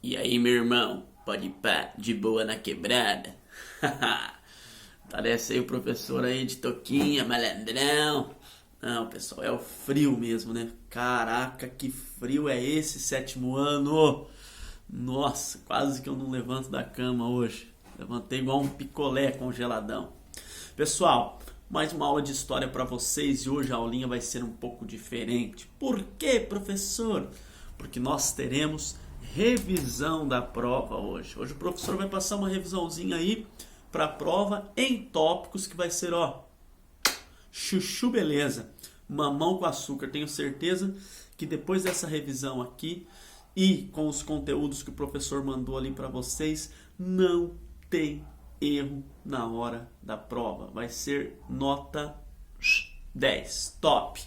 E aí, meu irmão, pode ir pá, de boa na quebrada? Parece aí o professor aí de toquinha, malandrão. Não, pessoal, é o frio mesmo, né? Caraca, que frio é esse sétimo ano? Nossa, quase que eu não levanto da cama hoje. Levantei igual um picolé congeladão. Pessoal, mais uma aula de história para vocês e hoje a aulinha vai ser um pouco diferente. Por quê, professor? Porque nós teremos revisão da prova hoje. Hoje o professor vai passar uma revisãozinha aí para a prova em tópicos que vai ser, ó, chuchu beleza, mamão com açúcar. Tenho certeza que depois dessa revisão aqui e com os conteúdos que o professor mandou ali para vocês, não tem erro na hora da prova. Vai ser nota 10, top.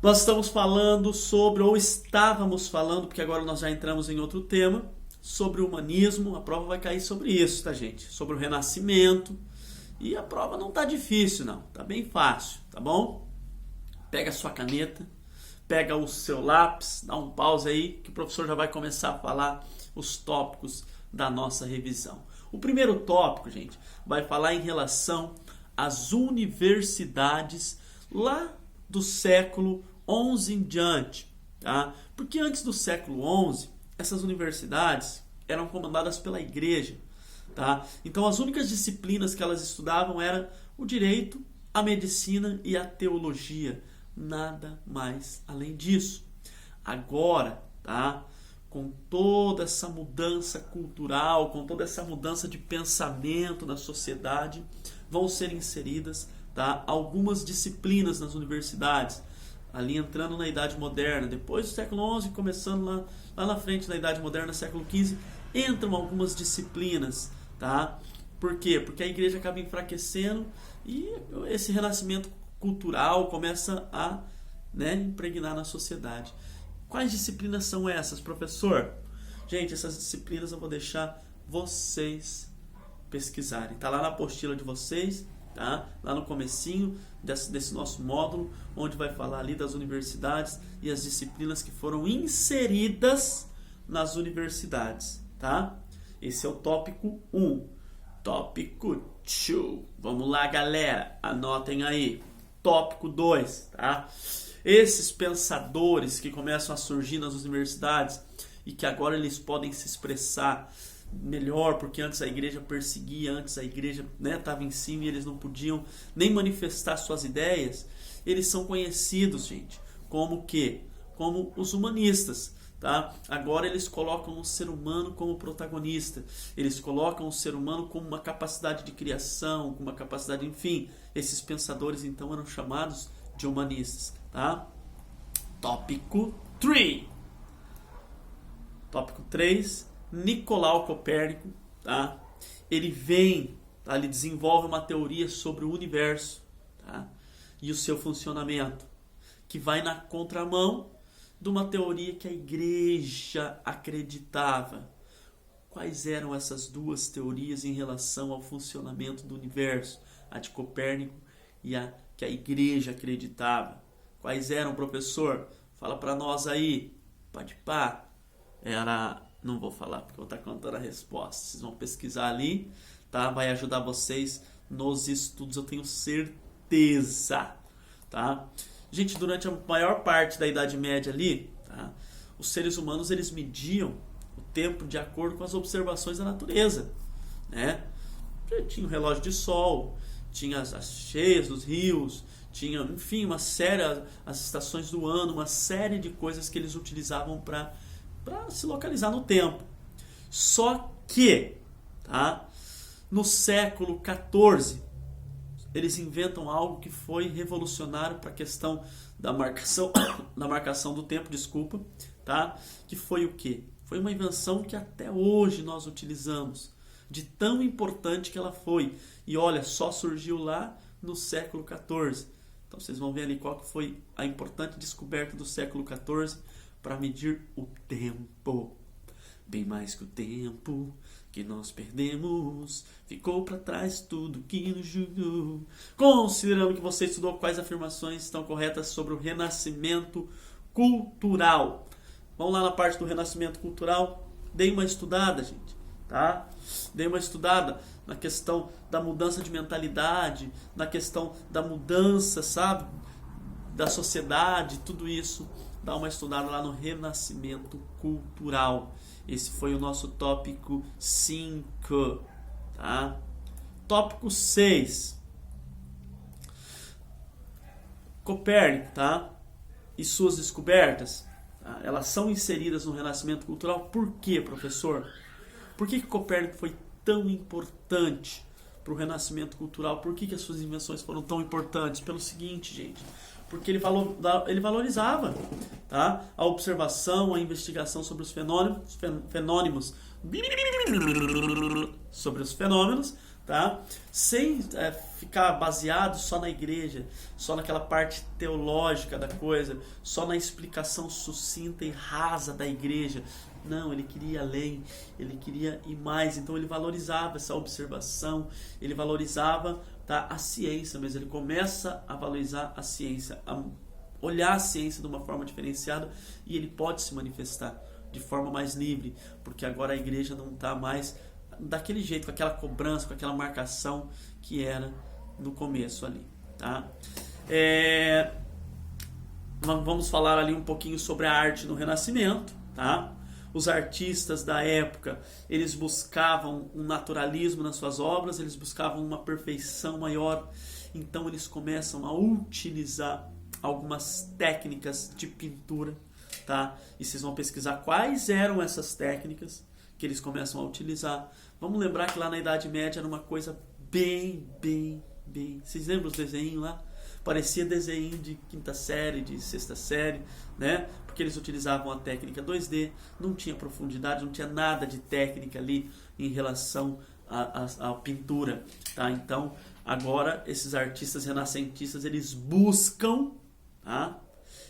Nós estamos falando sobre, ou estávamos falando, porque agora nós já entramos em outro tema, sobre o humanismo. A prova vai cair sobre isso, tá, gente? Sobre o Renascimento. E a prova não tá difícil, não. Tá bem fácil, tá bom? Pega a sua caneta, pega o seu lápis, dá um pause aí, que o professor já vai começar a falar os tópicos da nossa revisão. O primeiro tópico, gente, vai falar em relação às universidades lá do século XI em diante, tá? Porque antes do século XI, essas universidades eram comandadas pela igreja, tá? Então as únicas disciplinas que elas estudavam eram o direito, a medicina e a teologia, nada mais além disso. Agora, tá? Com toda essa mudança cultural, com toda essa mudança de pensamento na sociedade, vão ser inseridas, tá, algumas disciplinas nas universidades, ali entrando na Idade Moderna, depois do século XI, começando lá na frente, na Idade Moderna, século XV, entram algumas disciplinas, tá? Por quê? Porque a igreja acaba enfraquecendo e esse renascimento cultural começa a, né, impregnar na sociedade. Quais disciplinas são essas, professor? Gente, essas disciplinas eu vou deixar vocês pesquisarem. Tá lá na apostila de vocês, tá? Lá no comecinho desse nosso módulo, onde vai falar ali das universidades e as disciplinas que foram inseridas nas universidades, tá? Esse é o tópico 1. Tópico 2. Vamos lá, galera. Anotem aí. Tópico 2, tá? Esses pensadores que começam a surgir nas universidades e que agora eles podem se expressar melhor, porque antes a igreja perseguia, antes a igreja, né, estava em cima e eles não podiam nem manifestar suas ideias, eles são conhecidos, gente, como que? Como os humanistas, tá? Agora eles colocam o ser humano como protagonista, eles colocam o ser humano como uma capacidade de criação, com uma capacidade, enfim, esses pensadores então eram chamados de humanistas, tá? Tópico 3. Tópico 3, Nicolau Copérnico, tá? Ele vem, tá? Ele desenvolve uma teoria sobre o universo, tá? E o seu funcionamento, que vai na contramão de uma teoria que a igreja acreditava. Quais eram essas duas teorias em relação ao funcionamento do universo? A de Copérnico e a que a igreja acreditava. Quais eram, professor? Fala para nós aí. Pode pá. Não vou falar porque eu vou estar contando a resposta. Vocês vão pesquisar ali, tá? Vai ajudar vocês nos estudos, eu tenho certeza, tá? Gente, durante a maior parte da Idade Média ali, tá? Os seres humanos, eles mediam o tempo de acordo com as observações da natureza, né? Tinha o relógio de sol, tinha as cheias dos rios, tinha, enfim, uma série, as estações do ano, uma série de coisas que eles utilizavam para se localizar no tempo. Só que, tá, no século XIV, eles inventam algo que foi revolucionário para a questão da marcação, da marcação do tempo, desculpa, tá? Que foi o quê? Foi uma invenção que até hoje nós utilizamos, de tão importante que ela foi. E olha, só surgiu lá no século XIV. Então vocês vão ver ali qual que foi a importante descoberta do século XIV para medir o tempo. Bem mais que o tempo que nós perdemos, ficou para trás tudo que nos julgou. Considerando que você estudou, quais afirmações estão corretas sobre o renascimento cultural? Vamos lá na parte do renascimento cultural. Deem uma estudada, gente, tá? Deem uma estudada na questão da mudança de mentalidade, na questão da mudança, sabe? Da sociedade, tudo isso. Dá uma estudada lá no Renascimento Cultural. Esse foi o nosso tópico 5, tá? Tópico 6. Copérnico, tá? E suas descobertas, tá? Elas são inseridas no Renascimento Cultural. Por quê, professor? Por que Copérnico foi tão importante para o Renascimento Cultural? Por que as suas invenções foram tão importantes? Pelo seguinte, gente, porque ele valorizava, tá? A observação, a investigação sobre os fenômenos, sobre os fenômenos, tá? Sem ficar baseado só na igreja, só naquela parte teológica da coisa, só na explicação sucinta e rasa da igreja. Não, ele queria ir além, ele queria ir mais. Então ele valorizava essa observação, ele valorizava, tá, a ciência, mas ele começa a valorizar a ciência, a olhar a ciência de uma forma diferenciada, e ele pode se manifestar de forma mais livre, porque agora a igreja não está mais daquele jeito, com aquela cobrança, com aquela marcação que era no começo ali, tá? Vamos falar ali um pouquinho sobre a arte no Renascimento, tá? Os artistas da época, eles buscavam um naturalismo nas suas obras, eles buscavam uma perfeição maior, então eles começam a utilizar algumas técnicas de pintura, tá? E vocês vão pesquisar quais eram essas técnicas que eles começam a utilizar. Vamos lembrar que lá na Idade Média era uma coisa bem... Vocês lembram os desenhos lá? Parecia desenho de quinta série, de sexta série, né? Porque eles utilizavam a técnica 2D, não tinha profundidade, não tinha nada de técnica ali em relação à pintura, tá? Então, agora, esses artistas renascentistas, eles buscam, tá?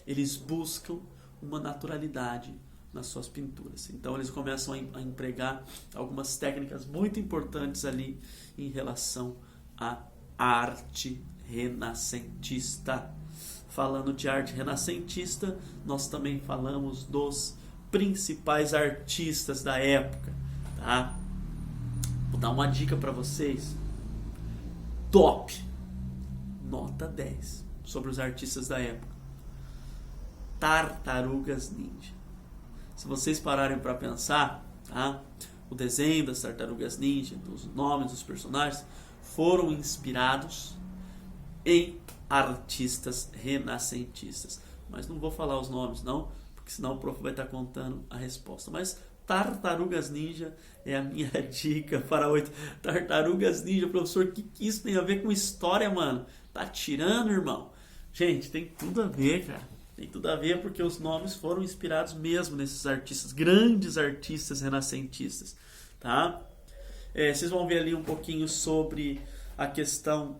Eles buscam uma naturalidade nas suas pinturas. Então eles começam a empregar algumas técnicas muito importantes ali em relação à arte renascentista. Falando de arte renascentista, nós também falamos dos principais artistas da época, tá? Vou dar uma dica para vocês. Top! Nota 10 sobre os artistas da época. Tartarugas Ninja. Se vocês pararem para pensar, tá? O desenho das Tartarugas Ninja, os nomes dos personagens, foram inspirados em artistas renascentistas. Mas não vou falar os nomes, não, porque senão o prof vai estar contando a resposta. Mas Tartarugas Ninja é a minha dica para 8. Tartarugas Ninja, professor, o que isso tem a ver com história, mano? Tá tirando, irmão? Gente, tem tudo a ver, cara. Tem tudo a ver porque os nomes foram inspirados mesmo nesses artistas, grandes artistas renascentistas, tá? Vocês vão ver ali um pouquinho sobre a questão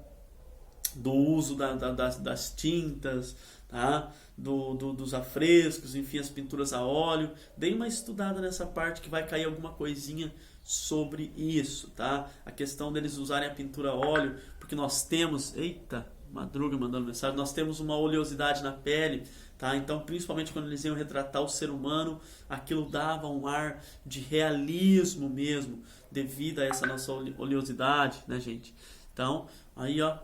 do uso das tintas, tá? Dos afrescos, enfim, as pinturas a óleo. Dei uma estudada nessa parte que vai cair alguma coisinha sobre isso, tá? A questão deles usarem a pintura a óleo, porque nós temos... Eita, Madruga mandando mensagem. Nós temos uma oleosidade na pele, tá? Então, principalmente quando eles iam retratar o ser humano, aquilo dava um ar de realismo mesmo, devido a essa nossa oleosidade, né, gente? Então, aí, ó,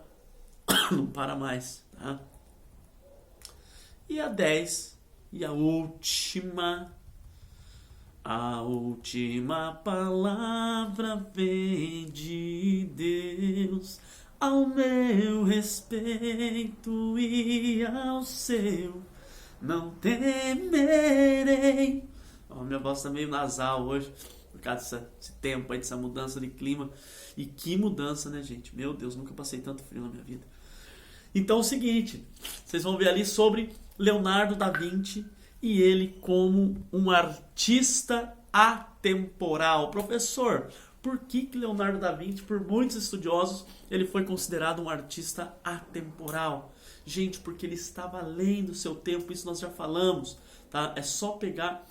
não para mais, tá? E a 10, e a última palavra vem de Deus. Ao meu respeito e ao seu, não temerei. Minha voz está meio nasal hoje, por causa desse tempo aí, dessa mudança de clima. E que mudança, né, gente? Meu Deus, nunca passei tanto frio na minha vida. Então é o seguinte, vocês vão ver ali sobre Leonardo da Vinci e ele como um artista atemporal. Professor, por que Leonardo da Vinci, por muitos estudiosos, ele foi considerado um artista atemporal? Gente, porque ele estava além do seu tempo, isso nós já falamos, tá? É só pegar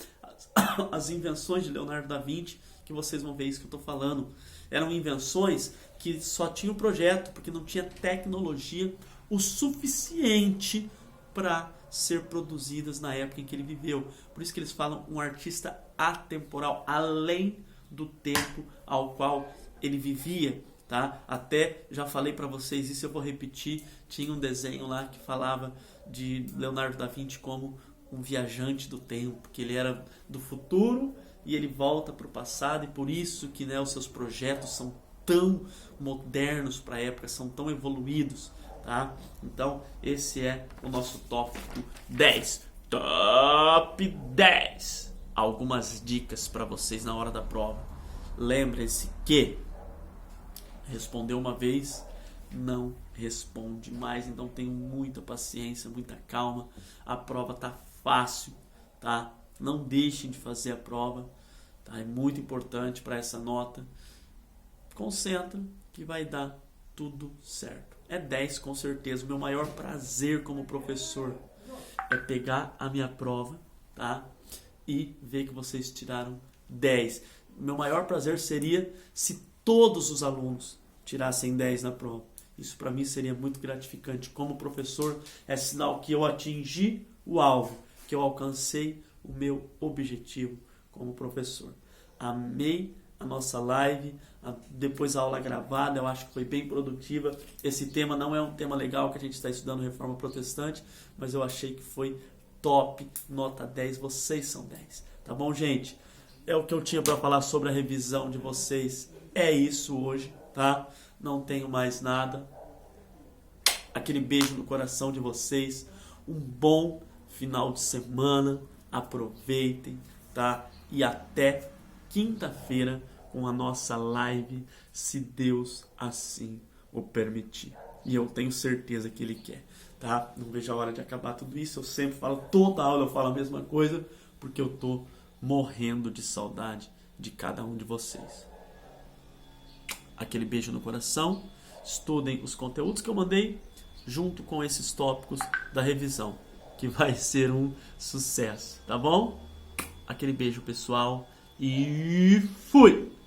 as invenções de Leonardo da Vinci que vocês vão ver isso que eu estou falando. Eram invenções que só tinham projeto, porque não tinha tecnologia o suficiente para ser produzidas na época em que ele viveu. Por isso que eles falam um artista atemporal, além do tempo ao qual ele vivia, tá? Até já falei para vocês isso, eu vou repetir. Tinha um desenho lá que falava de Leonardo da Vinci como um viajante do tempo, que ele era do futuro e ele volta para o passado, e por isso que, né, os seus projetos são tão modernos para a época, são tão evoluídos, tá? Então esse é o nosso tópico 10. Top 10. Algumas dicas para vocês na hora da prova. Lembre-se que responder uma vez não responde mais, então tenham muita paciência, muita calma. A prova tá fácil, tá? Não deixem de fazer a prova, tá? É muito importante para essa nota. Concentra que vai dar tudo certo. É 10 com certeza. O meu maior prazer como professor é pegar a minha prova, tá? E ver que vocês tiraram 10. Meu maior prazer seria se todos os alunos tirassem 10 na prova. Isso para mim seria muito gratificante. Como professor, é sinal que eu atingi o alvo, que eu alcancei o meu objetivo como professor. Amei a nossa live, depois a aula gravada, eu acho que foi bem produtiva. Esse tema não é um tema legal que a gente está estudando Reforma Protestante, mas eu achei que foi top, nota 10, vocês são 10. Tá bom, gente? É o que eu tinha para falar sobre a revisão de vocês. É isso hoje, tá? Não tenho mais nada. Aquele beijo no coração de vocês. Um bom final de semana. Aproveitem, tá? E até quinta-feira com a nossa live, se Deus assim o permitir. E eu tenho certeza que Ele quer, tá? Não vejo a hora de acabar tudo isso. Eu sempre falo, toda aula eu falo a mesma coisa, porque eu tô morrendo de saudade de cada um de vocês. Aquele beijo no coração. Estudem os conteúdos que eu mandei junto com esses tópicos da revisão, que vai ser um sucesso, tá bom? Aquele beijo, pessoal, e fui!